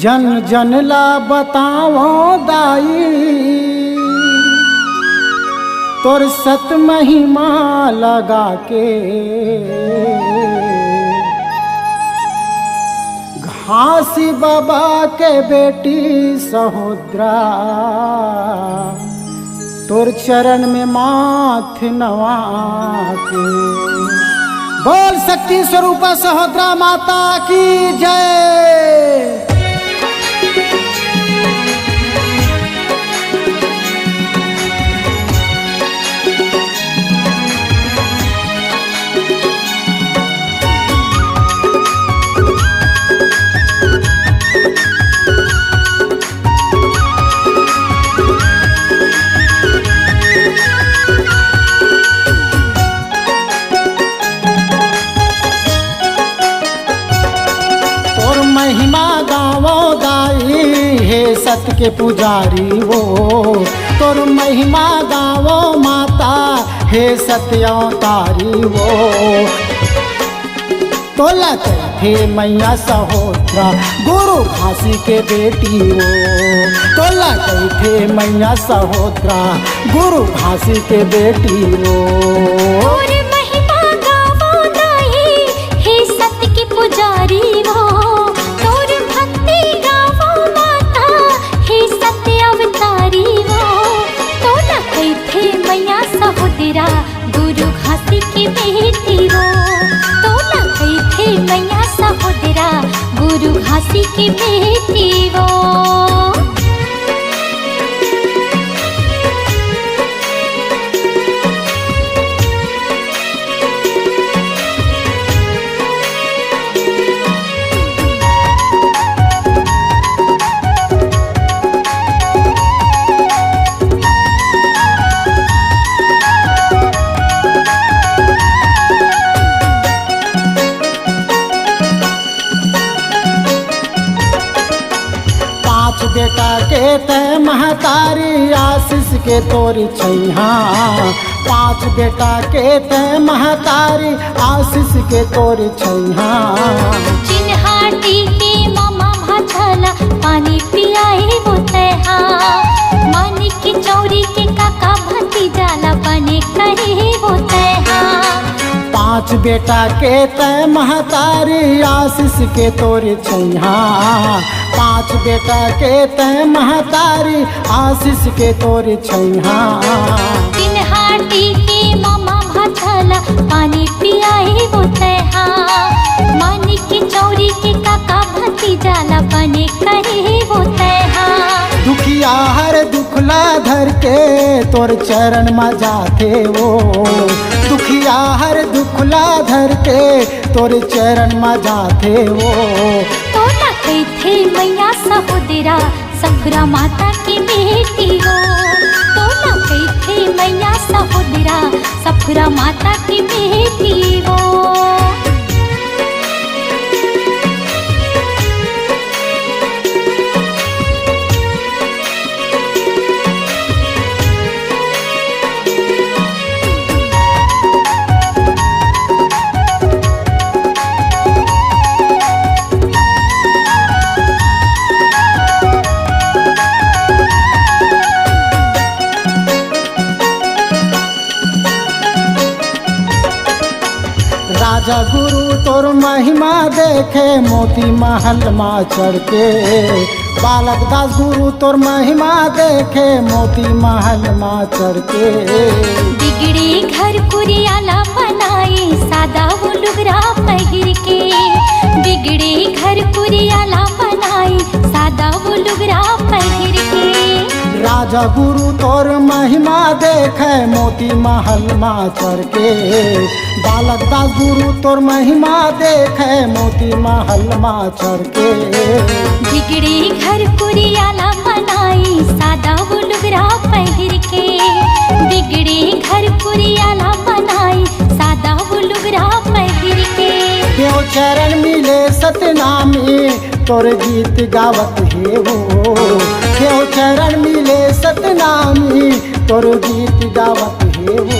जन जन ला बताओ दाई तोर सत महिमा लगा के घासी बाबा के बेटी सहोदरा तोर चरण में माथ नवा के। बोल शक्ति स्वरूपा सहोदरा माता की जय। महिमा गावो दाई हे सत के पुजारी वो तोर महिमा गावो माता हे सत्य अवतारी वो। तोला थे मैया सहोदरा गुरु घासी के बेटी वो। तोला थे मैया सहोदरा गुरु घासी के बेटी वो। तोर महिमा गावो दाई हे सत के पुजारी वो। सहोदरा गुरु घासी की बेटी वो। तो ना गई थे मैया सहोदरा गुरु घासी की बेटी वो। बेटा के तय महतारी आशीष के तोरी छैहा। पांच बेटा के तय महतारी आशीष के तोरी छैहा। चिन्हाटी के मामा भाछला पानी पियाए वो तैहा। मानी की चौरी के काका भतीजाला बने कहे वो तैहा। पांच बेटा के तय महतारी आशीष के तोरी छैहा। पांच बेटा के तय महतारी आशीष के तोरी छैहा। चिन्हाटी के मामा भाछला पानी पियाए वो तैहा। मानी की चौरी के काका भतीजाला बने कहे वो तैहा। दुखिया हर दुखला धर के तोर चरण में जाते वो। दुखिया हर दुखला धर के तोर चरण में जाते वो। तो ना गई थे मैया सहोदरा सखुरा माता की बेटी वो। तो ना गई थे मैया सहोदरा सखुरा माता की बेटी वो। राजा गुरु तोर महिमा देखे मोती महल माँ चढ़ के। बालक दास गुरु तोर महिमा देखे मोती महल माँ चढ़ के। बिगड़ी घर कुरियाला बनाए सादा वो लुगरा पहिर के। बिगड़ी घर कुरियाला बनाए सादा वो लुगरा पहिर के। राजा गुरु तोर महिमा देखे मोती महल माँ चढ़ के। बालक दास गुरु तोर महिमा देखे मोती महल माँ चढ़ के। बिगड़ी घर कुरियाला बनाई सादा वो लुगरा पहिर के। बिगड़ी घर कुरियाला बनाई सादा वो लुगरा पहिर के। क्यों चरण मिले सतनामी तोर गीत गावत है वो। क्यों चरण मिले सतनामी तोर गीत गावत है वो।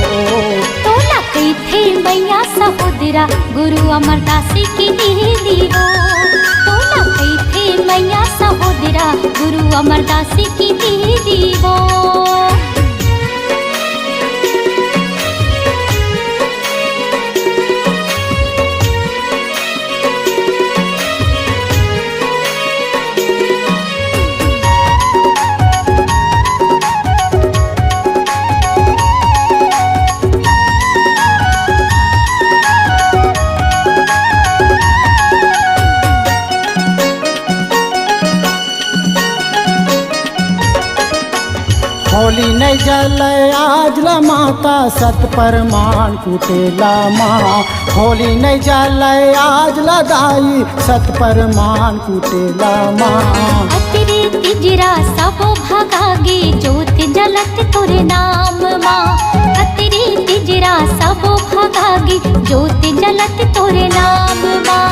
तो ना गई थे मैया सहोदरा गुरु अमरदास की दीदी हो। तोला कैथे मैया सहोदरा गुरु अमरदास की दीदी हो। होली नहीं जल आज ला माता सत परमान कुटेला माँ। होली नहीं जल आज ला दाई सत परमान कुटेला माँ। अतरे तिजरा सबो भगागे ज्योत जलत तोरे नाम माँ। अतरे तिजरा सबो भगागे ज्योत जलत तोरे नाम माँ।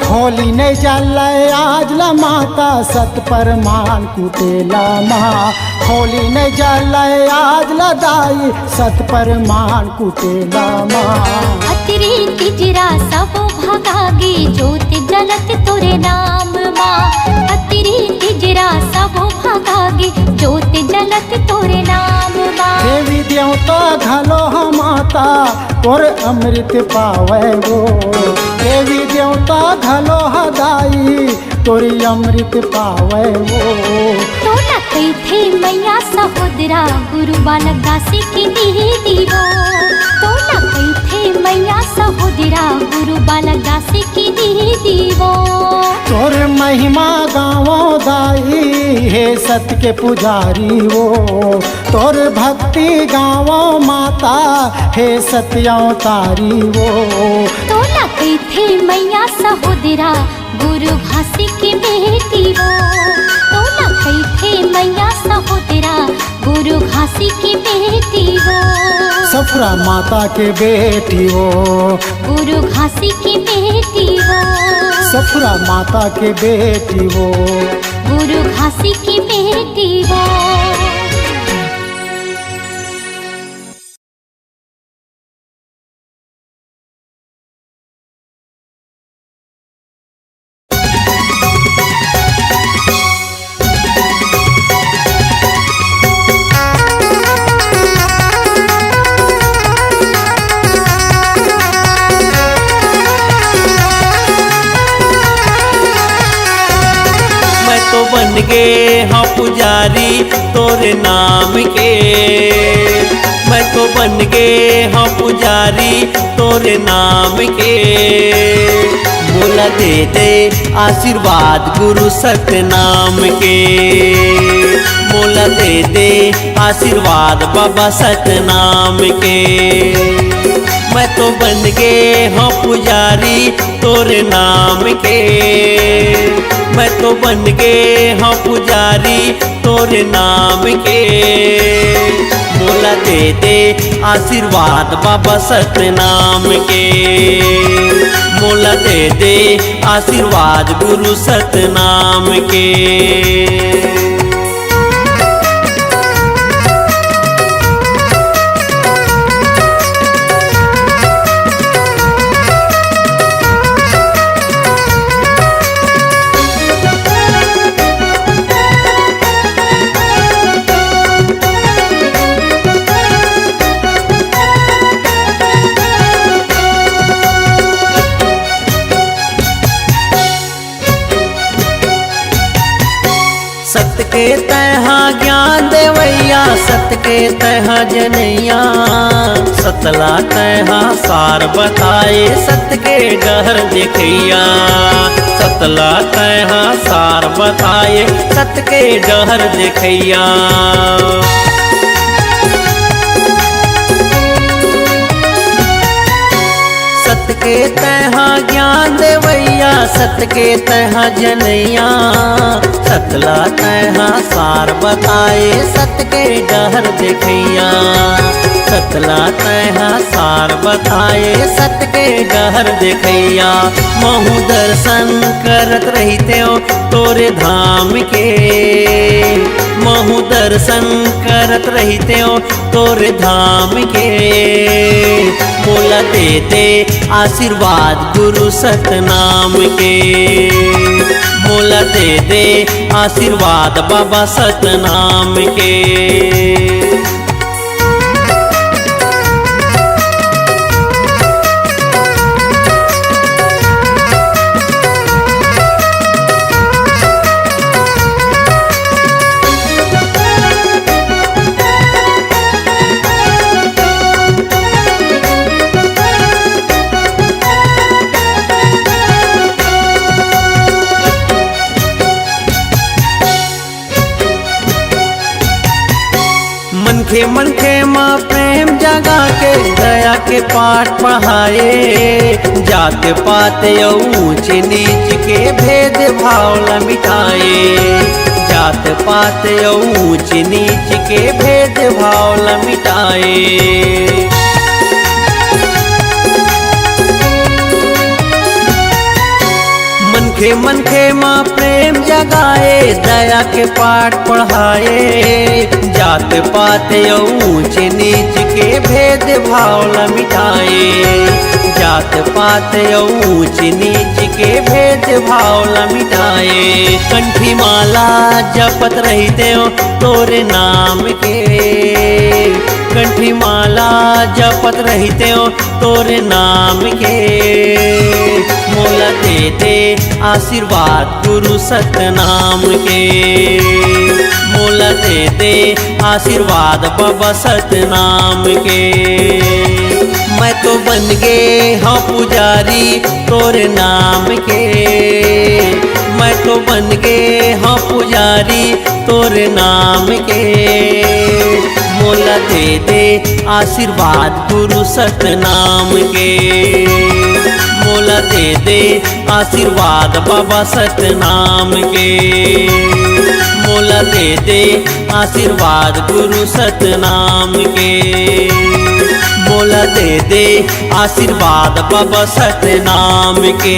होली नहीं जल आज ला माता सत परमान कुटेला माँ। होली नहीं जल आज ला दाई सत परमान कुटेला माँ। अतरे तिजरा सबो भगागे ज्योत जलत तोरे नाम माँ। अतरे तिजरा सबो भगागे ज्योत जलत तोरे नाम माँ। देवी देवता घलो हम माता तोर अमृत पावे गो। देवी देवता घलो हदाई तोरी अमृत पावे गो। तोला कैथे मैया सहोदरा गुरु बालक दास की दीदी हो। तोला कैथे मैया सहोदरा गुरु बालक दास की दीदी हो। तोर महिमा गावो दाई हे सत्य के पुजारी हो। तोर भक्ति गावो माता हे सत्यावतारी हो। तोला कैथे मैया सहोदरा गुरु घासी की बेटी हो। तोला कैथे मैया सहोदरा गुरु घासी की बेटी हो। सफरा माता के बेटी हो। गुरु घासी की बेटी हो। सफरा माता के बेटी हो। गुरु घासी की बेटी हो। बन गे हाँ पुजारी तोरे नाम के। मैं तो बन गे हाँ पुजारी तोरे नाम के। बोला दे दे आशीर्वाद गुरु सतनाम के। बोला दे दे आशीर्वाद बाबा सतनाम के। मैं तो बन गे हाँ पुजारी तोरे नाम के। मैं तो बन गे हाँ पुजारी तोरे नाम के। बोला दे दे आशीर्वाद बाबा सतनाम के। बोला दे दे आशीर्वाद गुरु सतनाम के। सत के तहा ज्ञान देवैया सत के तहा जनैया। सतला तहा सार बताए सत के डहर देखैया। सतला तहा सार बताए सत के डहर देखैया। सत के तहा ज्ञान देवैया सत के तहा जनैया सतला तहा सार बताए सत के डहर देखैया सतला तहा सार बताए सत के डहर देखैया महु दर्शन करत रहते हो तोरे धाम के महु दर्शन करत रहते हो तोरे धाम के मोला दे दे आशीर्वाद गुरु सतनाम के मोला दे दे आशीर्वाद बाबा सतनाम के। मनखे माँ प्रेम जगा के दया के पाठ पढ़ाए जात पात ऊंच नीच के भेद भाव ल मिटाए जात पात ऊंच नीच के भेद भाव ल मिटाए। मनखे माँ प्रेम जगाए दया के पाठ पढ़ाए जात पात ऊंच नीच के भेद भाव ल मिटाए जात पात ऊंच नीच के भेद भाव ल मिटाए। कंठी माला जपत रहते हो तोरे नाम के कंठी माला जपत रहते हो तोरे नाम के मोला दे दे आशीर्वाद गुरु सतनाम के मोला दे दे आशीर्वाद बाबा सतनाम के। मैं तो बन गए हाँ पुजारी तोरे नाम के मैं तो बन गए हाँ पुजारी तोरे नाम के मोला दे दे आशीर्वाद गुरु सतनाम के मोला दे दे आशीर्वाद बाबा सतनाम के मोला दे दे आशीर्वाद गुरु सतनाम के मोला दे दे आशीर्वाद बाबा सतनाम के।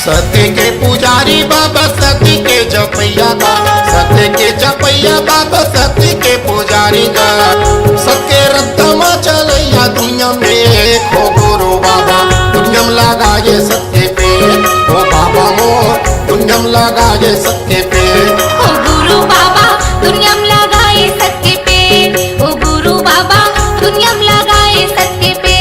सत्य के पुजारी बाबा सत्य के जपैया गा सत्य के जपैया बाबा सत्य के पुजारी गा सत्य रत्मा चलैया दुनिया में हो गुरु बाबा दुनिया में लगाए सत्य पे हो बाबा मोर दुनिया में लगाए सत्य पे ओ गुरु बाबा दुनिया में लगाए सत्य पे ओ गुरु बाबा दुनिया में लगाए सत्य पे।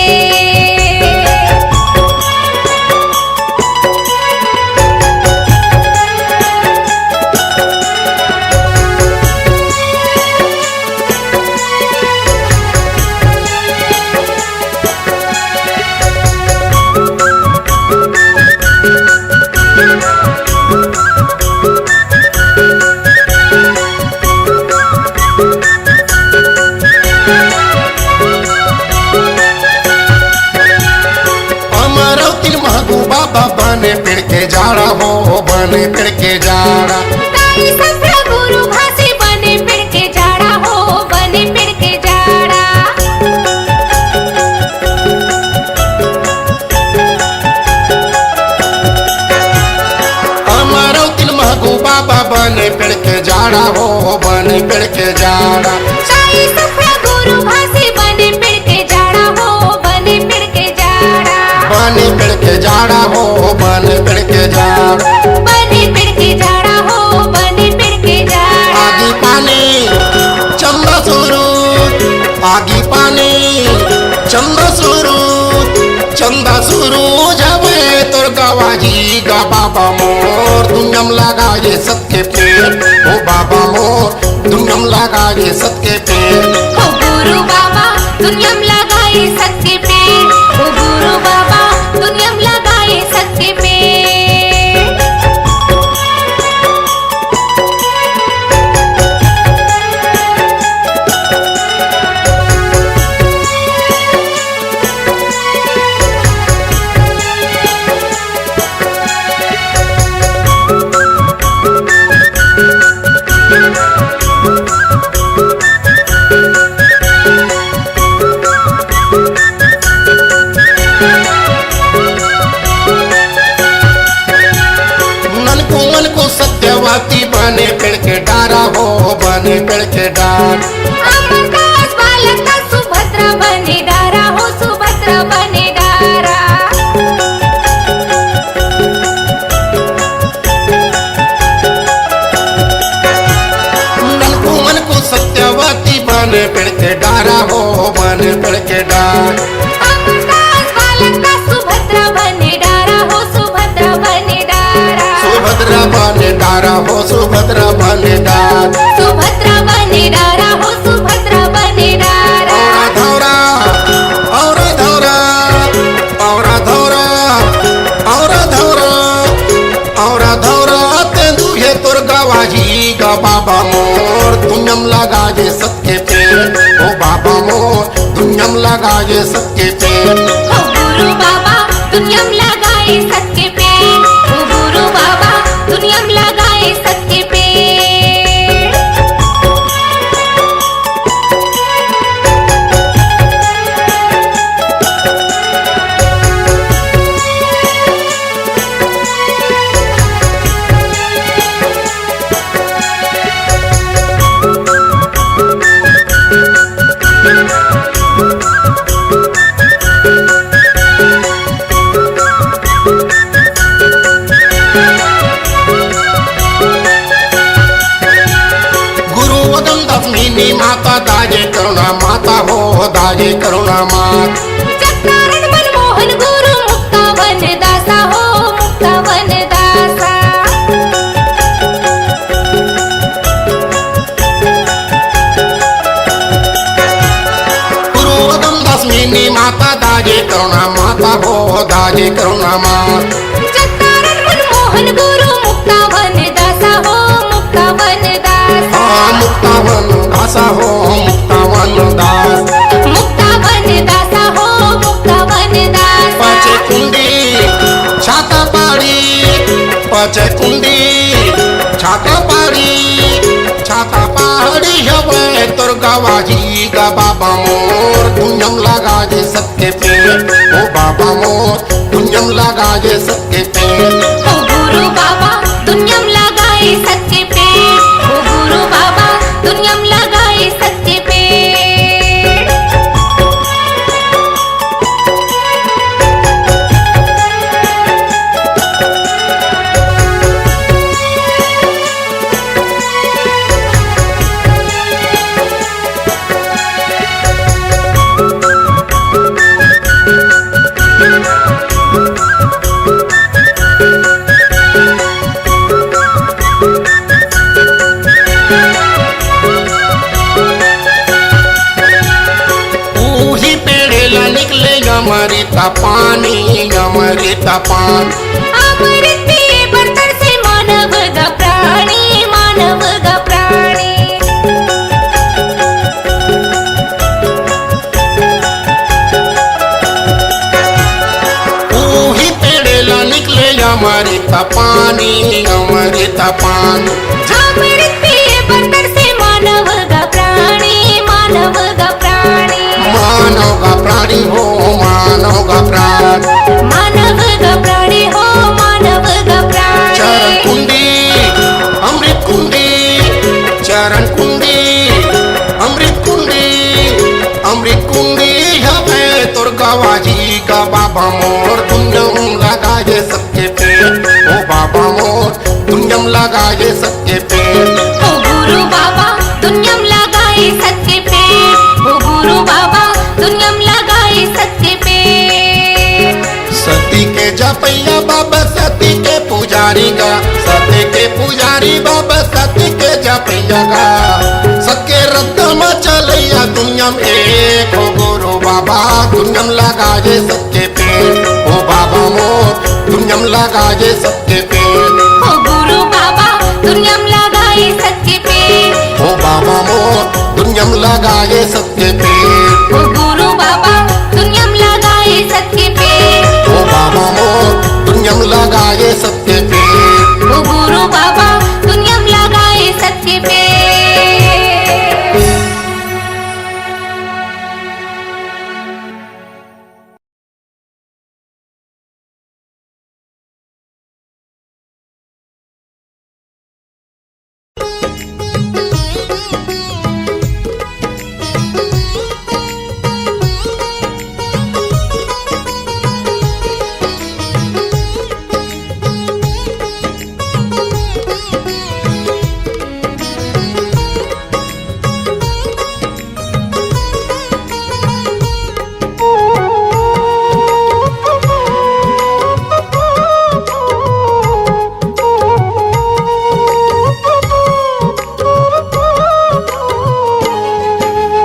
बने पेड़ के जाड़ा हो बने पेड़ के जाड़ा गुरु भाषी बने पेड़ के जाड़ा हो बने पेड़ के जाड़ा। हमारो दिल महबूब बाबा बने पेड़ के जाड़ा हो बने पेड़ के जाड़ा गुरु भाषी बने पेड़ के जाड़ा हो बने पेड़ के जाड़ा बने पेड़ के जाड़ा हो बने पेड़ के जाड़ा बने पेड़ के जाड़ा हो बने पेड़ के जाड़ा। चंदा शुरू जबे तोर गवाजी गा बाबा मोर दुनियम लगा ये सबके पेड़ ओ बाबा मोर दुनियम लगा ये सबके पेड़ ओ गुरु बाबा दुनियम लगाए सबके पेड़ ओ गुरु बाबा दुनियम लगाए सबके पेड़ सत्यवाती बने पेड़ के डारा हो बने पेड़ के डार अमरदास बालक का सुभद्रा बने डारा हो सुभद्रा बने डारा नलकुमन को सत्यवाती बने पेड़ के डारा हो बने पेड़ के डार अमरदास बालक का सुभद्रा बने डारा हो सुभद्रा बने डारा सुभद्रा बने डारा हो सुभद्रा बने डार सुभद्रा बने डारा हो सुभद्रा बने डारा धौरा और धौरा और धौरा और धौरा और धौरा तेंदु है तोर गवाजी गा बाबा मोर दुनियम लगा ये सबके पेड़ ओ बाबा मोर दुनियम लगा ये सबके पेड़ ओ गुरु बाबा दुनियम लगाए सबके पेड़ ओ गुरु बाबा दुनियम लगाए सबके पेड़ माता दाजे करुणा माता हो दाजे करुणा मात चक्रारण मनमोहन गुरु मुक्ता वन दासा हो मुक्ता वन दासा गुरु वदम दसमिनी माता दाजे करुणा माता हो दाजे करुणा मात चक्रारण मनमोहन गुरु मुक्ता वन दासा हो मुक्ता वन दासा मुक्ता वन दासा हो मुक्ता वन दास मुक्ता वन दासा हो मुक्ता वन दासा पाचे कुंडी छाता पाड़ी पाचे कुंडी छाता पहाड़ी हवे तोर गवाजी गा बाबा मोर दुनियम लगा जे सबके पेड़ ओ बाबा मोर दुनियम लगा जे सबके पेड़ ओ गुरु बाबा दुनियम लगाए सबके पेड़ ओ गुरु बाबा दुनियम लगाए सबके पेड़ अमृता पानी अमृता पान अमृत पिए बर्तन से मानव गा प्राणी मानव गा प्राणी ही पेड़ेला निकले अमृता पानी अमृता पान अमृत पिए बर्तन से मानव गा प्राणी मानव गा प्राणी मानव का प्राणी हो मानव का प्राण मानव गा प्राणी हो मानव गा प्राणी चरण कुंडी अमृत कुंडी चरण कुंडी अमृत कुंडी हवे तोर गवाजी का बाबा मोर दुनियम लगा ये सबके पेड़ ओ बाबा मोर दुनियम लगा ये सबके पेड़ ओ गुरु बाबा दुनियम लगाए सबके पेड़ ओ गुरु बाबा दुनियम लगाए सबके पेड़ दुनिया में एक हो गुरु बाबा दुनिया में लगाए सबके पेड़ ओ बाबा मोर दुनिया में लगाए सबके पेड़ ओ गुरु बाबा दुनिया में लगाए सबके पेड़ ओ बाबा मोर दुनिया में लगाए सबके पेड़ ओ गुरु बाबा दुनिया में लगाए सबके पेड़ ओ बाबा मोर दुनिया में लगाए सबके पेड़ ओ गुरु बाबा दुनिया में लगाए सबके पेड़।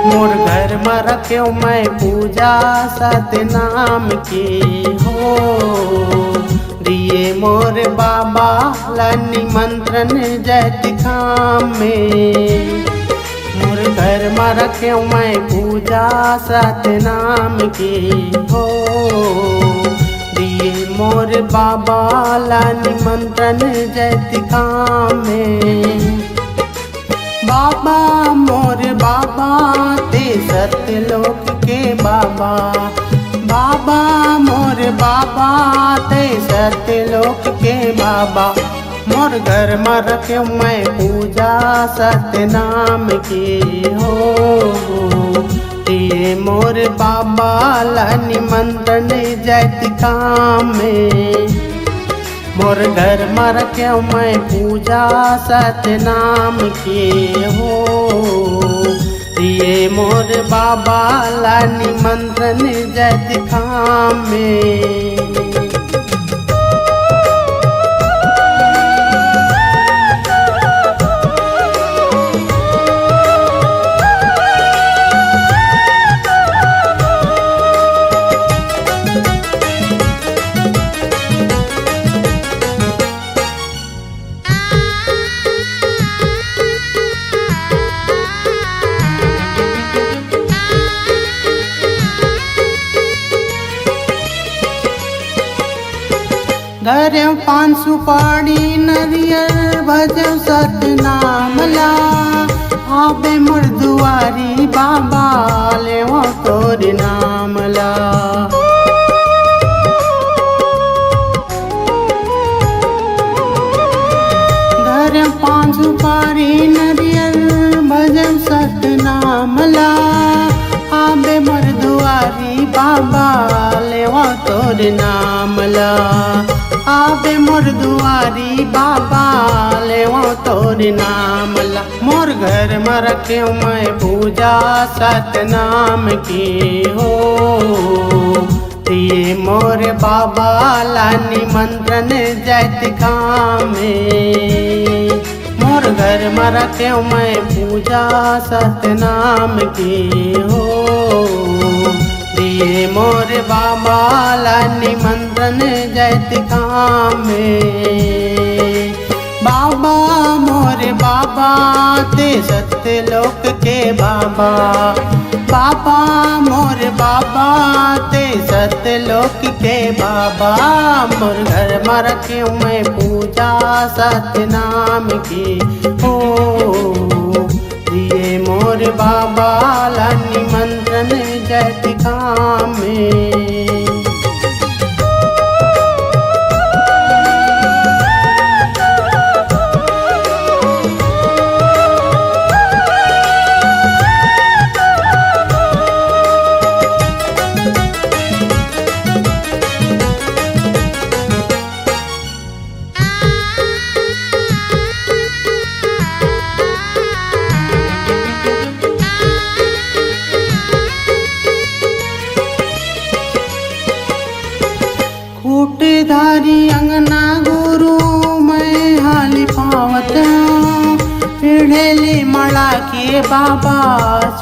मोर घर में रख्यो मैं पूजा सतनाम की हो दिए मोर बाबा ला निमंत्रण जैत खाम में। मोर घर में रख्यो मैं पूजा सतनाम की हो दिए मोर बाबा ला निमंत्रण जैत खाम में। बाबा मोर बाबा ते सत्यलोक के बाबा बाबा मोर बाबा ते सत्यलोक के बाबा मोर घर में रख्यो मैं पूजा सतनाम की हो दिए मोर बाबा ला निमंत्रण जैत काम में। मोर घर में रख्यो मैं पूजा सतनाम की हो दिए मोर बाबा ला निमंत्रण जैत खाम में। घर पान सुपारी नरियर भजो सतनाम ला आबे मोर दुआरी बाबा ले वो तोर नाम ला। घर पान सुपारी नरियर भजो सतनाम ला आबे मोर दुआरी बाबा ले वो तोर नाम ला। आबे मोर दुआरी बाबा ले वो तोर नाम ला। मोर घर में रख्यो मैं पूजा सतनाम की हो दिए मोर बाबा ला निमंत्रण जैत खाम में। मोर घर में रख्यो मैं पूजा सतनाम की हो दिए मोर बाबा ला निमंत्रण जैत खाम में। बाबा मोर बाबा ते सत्यलोक के बाबा बाबा मोर बाबा ते सत्यलोक के बाबा मोर घर में रख्यो मैं पूजा सतनाम की हो दिए मोर बाबा ला निमंत्रण जैत खाम में। मड़ा के बाबा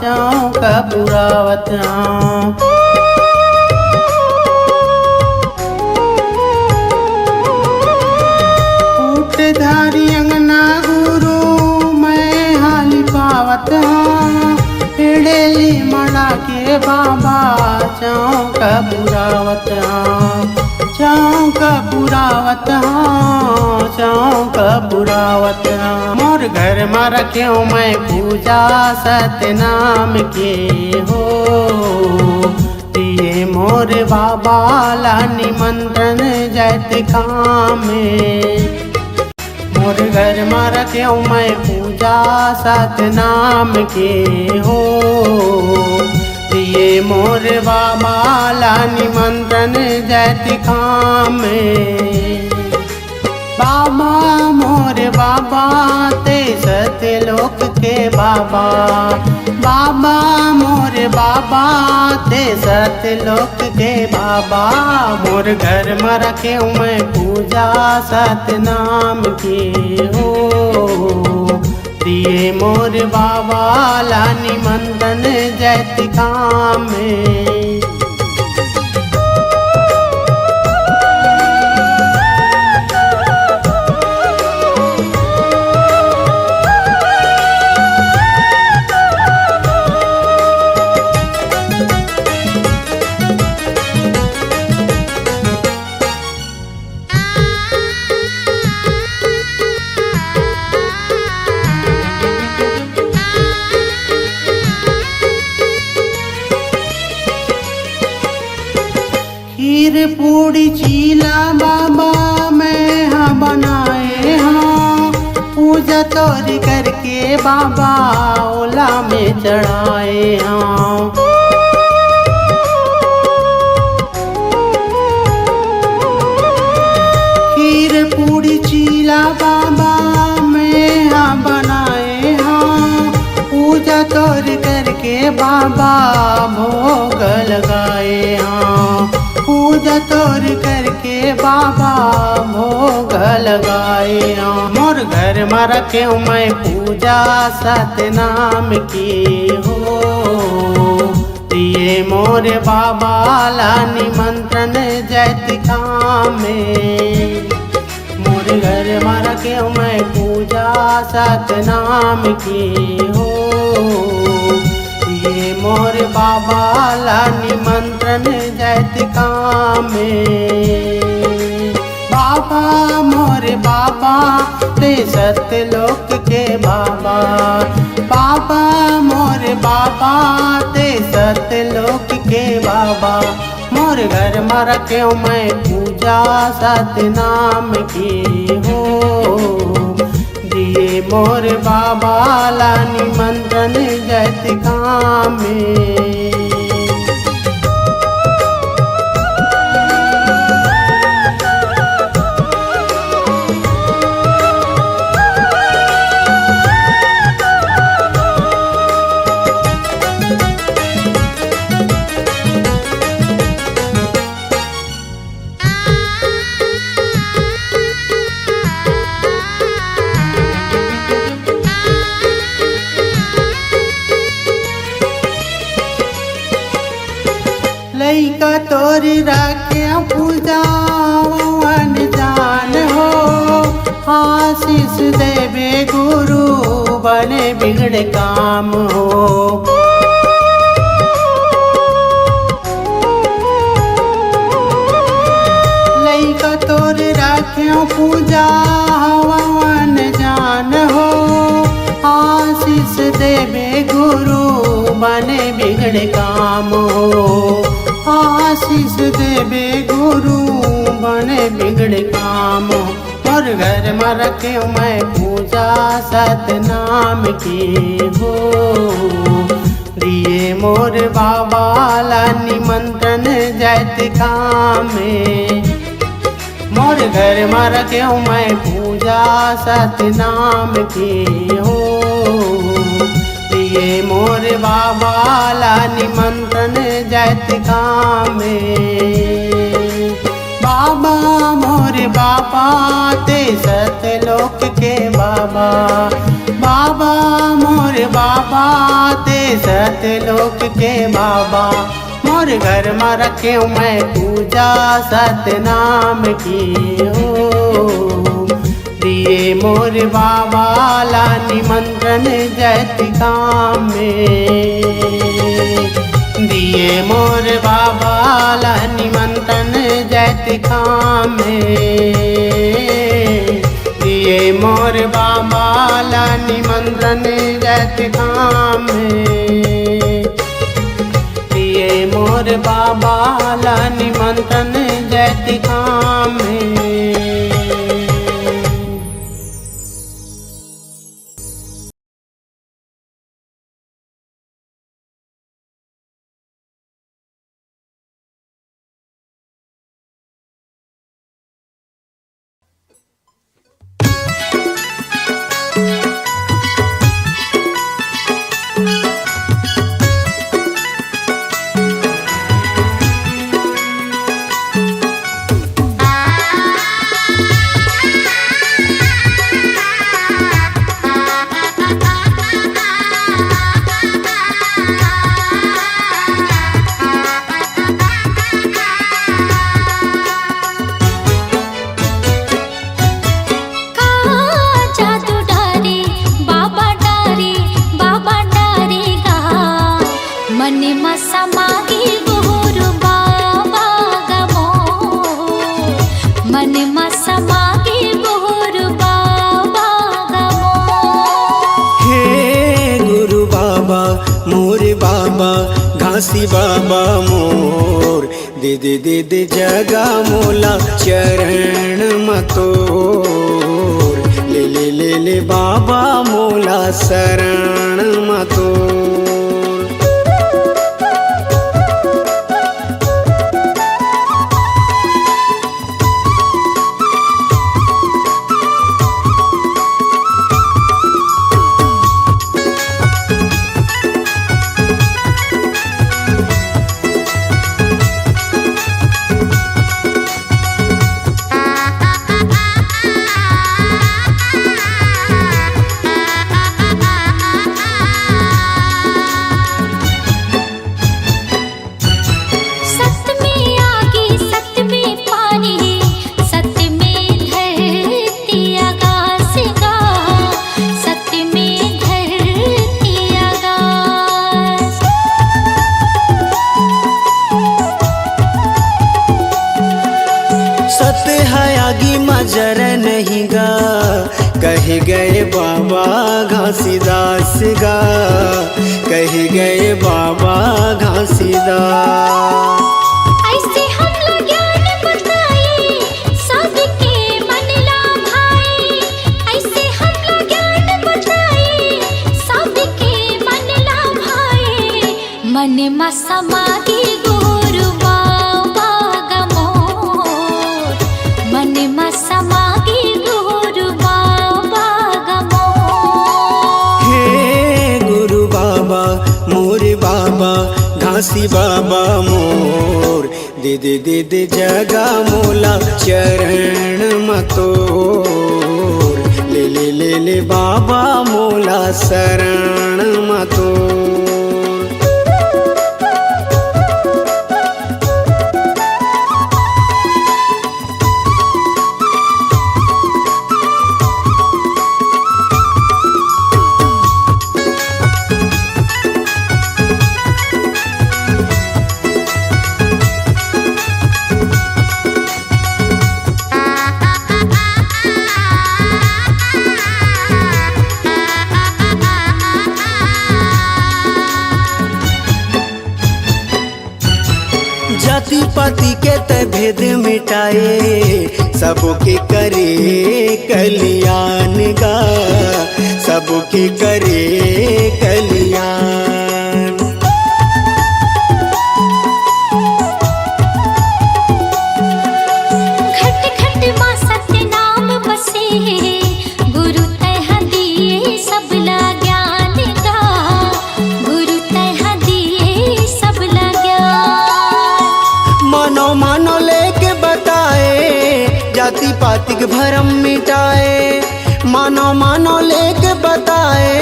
चौक पुरावत धारी अंगना गुरु मैं हाली पावत पेड़ेली मड़ा के बाबा चौक पुरावत चौक पुरावत चौक पुरावत मोर घर में रख्यो मैं पूजा सतनाम के हो दिए मोर बाबा ला निमंत्रण जैत काम मोर घर में रख्यो मैं पूजा सतनाम के हो दिए मोर बाबा ला निमंत्रण जैत काम बाबा मोर बाबा ते सतलोक के बाबा बाबा मोर बाबा ते सतलोक के बाबा मोर घर में रखे मैं पूजा सतनाम के हो दिए मोर बाबा ला निमंत्रण जैत काम खीर पूड़ी चीला बाबा मैं हाँ बनाए हाँ पूजा तोरी करके बाबा ओला में चढ़ाए हाँ खीर पूड़ी चीला बाबा मैं हाँ बनाए हाँ पूजा तोरी करके बाबा भोग लगाए हाँ पूजा तोर करके बाबा भोग लगाए मोर घर में रखे मैं पूजा सतनाम की हो दिए मोर बाबा ला निमंत्रण जैत काम मोर घर में रखे मैं पूजा सतनाम की हो दिए मोर बाबा ला निमंत्रण जैत काम बाबा मोर बाबा ते सतलोक के बाबा बाबा मोर बाबा ते सतलोक के बाबा मोर घर में रखे मैं पूजा सतनाम की हो दिए मोर बाबा ला निमंत्रण जैत काम लइका तोरी राखे पूजा वन जान हो आशीष देवे गुरु बने बिगड़े काम हो लइका तोरी राखे पूजा वन जान हो आशीष देवे गुरु बने बिगड़े काम हो आशीष देवे गुरु बने बिगड़े काम और घर में रखे मैं पूजा सतनाम की हो दिए मोर बाबा ला निमंत्रण जैत काम मोर घर में रखे मैं पूजा सतनाम की हो दिए मोर बाबा ला निमंत्रण जैत काम बाबा मोर बाबा ते सतलोक के बाबा बाबा मोर बाबा ते सतलोक के बाबा, मोर घर में रखे मैं पूजा सतनाम की हो। दिए मोर बाबा ला निमंत्रण जैत काम में, दिए मोर बाबा ला निमंत्रण जैत काम में, दिए मोर बाबा ला निमंत्रण जैत काम में, दिए मोर बाबा ला निमंत्रण जैत काम में। घासी बाबा मोर दे दे दे दे जगा मोला चरण मतोर, ले ले ले ले बाबा मोला शरण मतोर। जर नहीं गा कह गए बाबा घासीदास गा, कह गए बाबा घासीदास। ऐसे हमला ज्ञान बताए सबके मन ला भाई, ऐसे हमला ज्ञान बताए सबके मन ला भाई, मन में समाधि गुरु बाबा गमोर, मन में समाधि गुरु बाबा गमोर। हे गुरु बाबा मोर बाबा घासी बाबा मोर, दे दे दे दे जगा मोला चरण मतोर, ले ले ले ले बाबा मोला शरण मतोर। जाति पाति के ते भेद मिटाए, सबके करे कल्याण गा, सबके करे कल्याण। घट घट मां सत्य नाम बसे, गुरु तह दिए सबला ज्ञान गा, गुरु तह दिए सबला ज्ञान। मानो मानो लेके बताए, जाति पाति के भरम मिटाए, मानो मानो लेके बताए,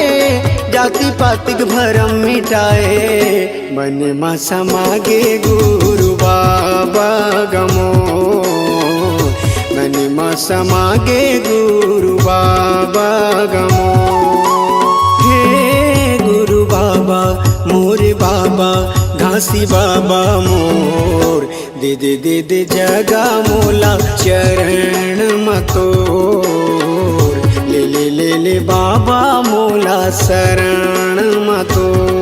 जाति पातिक भरम मिटाए मन मा समागे गुरु बाबा गमो मन मा समागे गुरु बाबा गमो हे गुरु बाबा मोरे बाबा घासी बाबा मोर दे दे दे दे जगा मोला चरण मतोर ले ले ले ले बाबा मोला शरण मतोर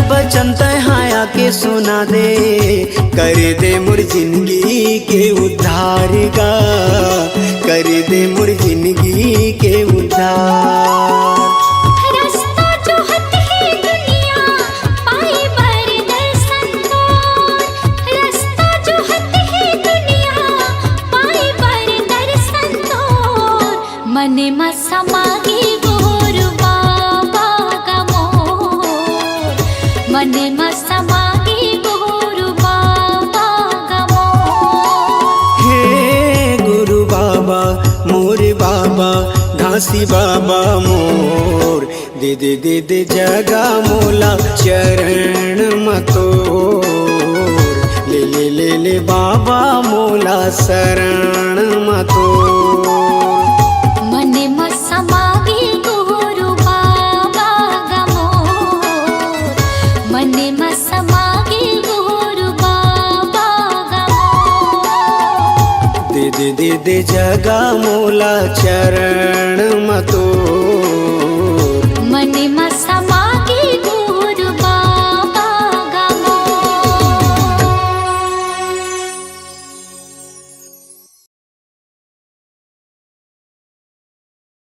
बचन तहाया के सुना दे कर दे मोर जिंदगी के उद्धार गा कर दे मोर जिंदगी के उद्धार रास्ता जो हट है दुनिया पाए बर दर्शन तोर रास्ता जो हट है दुनिया पाए बर दर्शन तोर मन मा समागे गुरु बाबा गमोर मन मा समागे गुरु बाबा गमोर हे गुरु बाबा मोरे बाबा घासी बाबा मोर दे दे दे दे जगा मोला चरण मतोर ले ले ले ले बाबा मोला शरण मतोर मन मा समागे गुरु बाबा गमोर मन मा समागे गुरु बाबा गमोर दे दे दे दे जगा मोला चरण मतोर